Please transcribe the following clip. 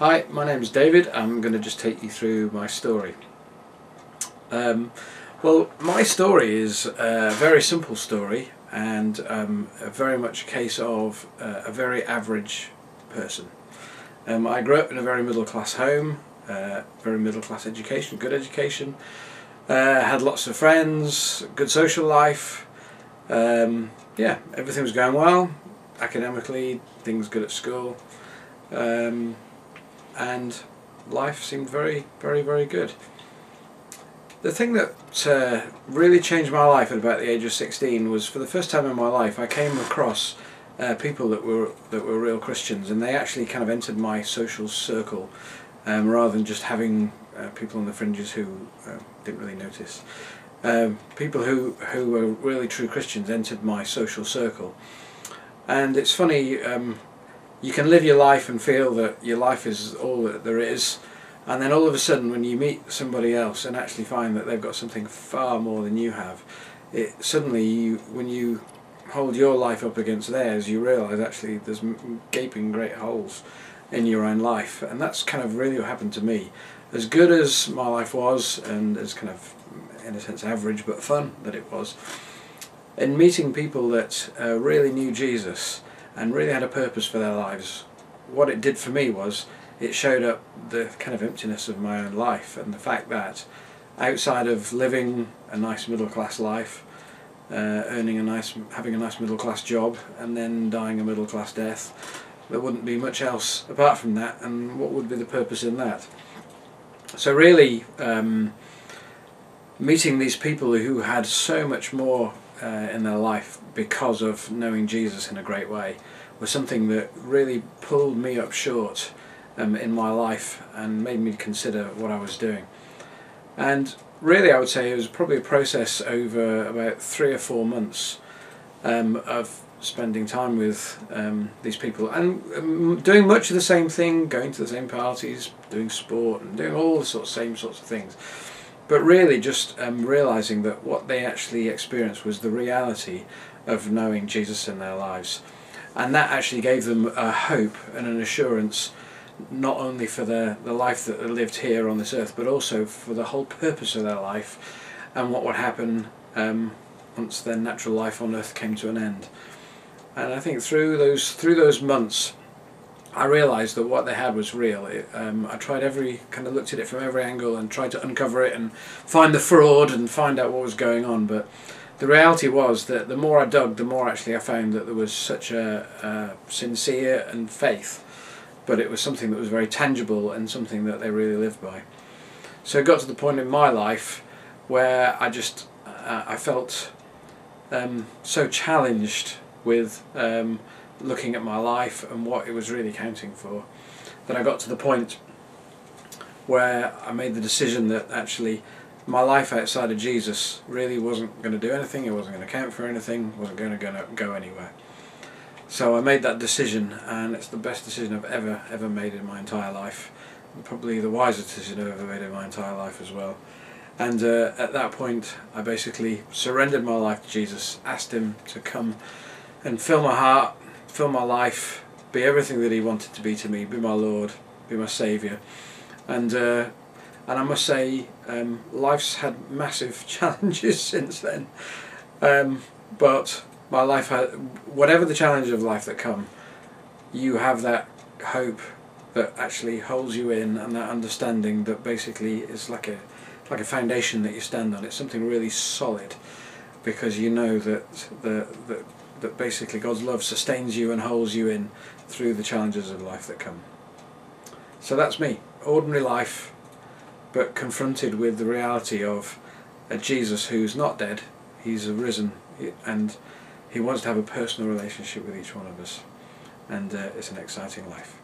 Hi, my name's David. I'm going to just take you through my story. Well, my story is a very simple story and very much a case of a very average person. I grew up in a very middle class home, very middle class education, good education, had lots of friends, good social life, yeah, everything was going well, academically, things good at school. And life seemed very, very, very good. The thing that really changed my life at about the age of 16 was, for the first time in my life, I came across people that were real Christians, and they actually kind of entered my social circle, rather than just having people on the fringes who didn't really notice. People who were really true Christians entered my social circle, and it's funny. You can live your life and feel that your life is all that there is, and then all of a sudden when you meet somebody else and actually find that they've got something far more than you have, when you hold your life up against theirs, you realise actually there's gaping great holes in your own life. And that's kind of really what happened to me. As good as my life was, and as kind of in a sense average but fun that it was, in meeting people that really knew Jesus and really had a purpose for their lives, what it did for me was it showed up the kind of emptiness of my own life, and the fact that outside of living a nice middle class life, having a nice middle class job, and then dying a middle class death, there wouldn't be much else apart from that, and what would be the purpose in that? So really, meeting these people who had so much more in their life because of knowing Jesus in a great way was something that really pulled me up short in my life and made me consider what I was doing. And really, I would say it was probably a process over about 3 or 4 months of spending time with these people and doing much of the same thing, going to the same parties, doing sport and doing all the same sorts of things. But really just realising that what they actually experienced was the reality of knowing Jesus in their lives. And that actually gave them a hope and an assurance, not only for the life that they lived here on this earth, but also for the whole purpose of their life and what would happen once their natural life on earth came to an end. And I think through those months, I realised that what they had was real. I tried looked at it from every angle and tried to uncover it and find the fraud and find out what was going on. But the reality was that the more I dug, the more actually I found that there was such a sincere and faith, but it was something that was very tangible and something that they really lived by. So it got to the point in my life where I felt so challenged with looking at my life and what it was really counting for, that I got to the point where I made the decision that actually my life outside of Jesus really wasn't going to do anything, it wasn't going to count for anything, wasn't going to go anywhere. So I made that decision, and it's the best decision I've ever made in my entire life, and probably the wisest decision I've ever made in my entire life as well. And at that point I basically surrendered my life to Jesus, asked him to come and fill my heart, fill my life, be everything that he wanted to be to me, be my Lord, be my Saviour. And I must say, life's had massive challenges since then, but my life had, whatever the challenge of life that come, you have that hope that actually holds you in, and that understanding that basically is like a foundation that you stand on. It's something really solid, because you know that basically God's love sustains you and holds you in through the challenges of life that come. So that's me, ordinary life, but confronted with the reality of a Jesus who's not dead, he's risen, and he wants to have a personal relationship with each one of us, and it's an exciting life.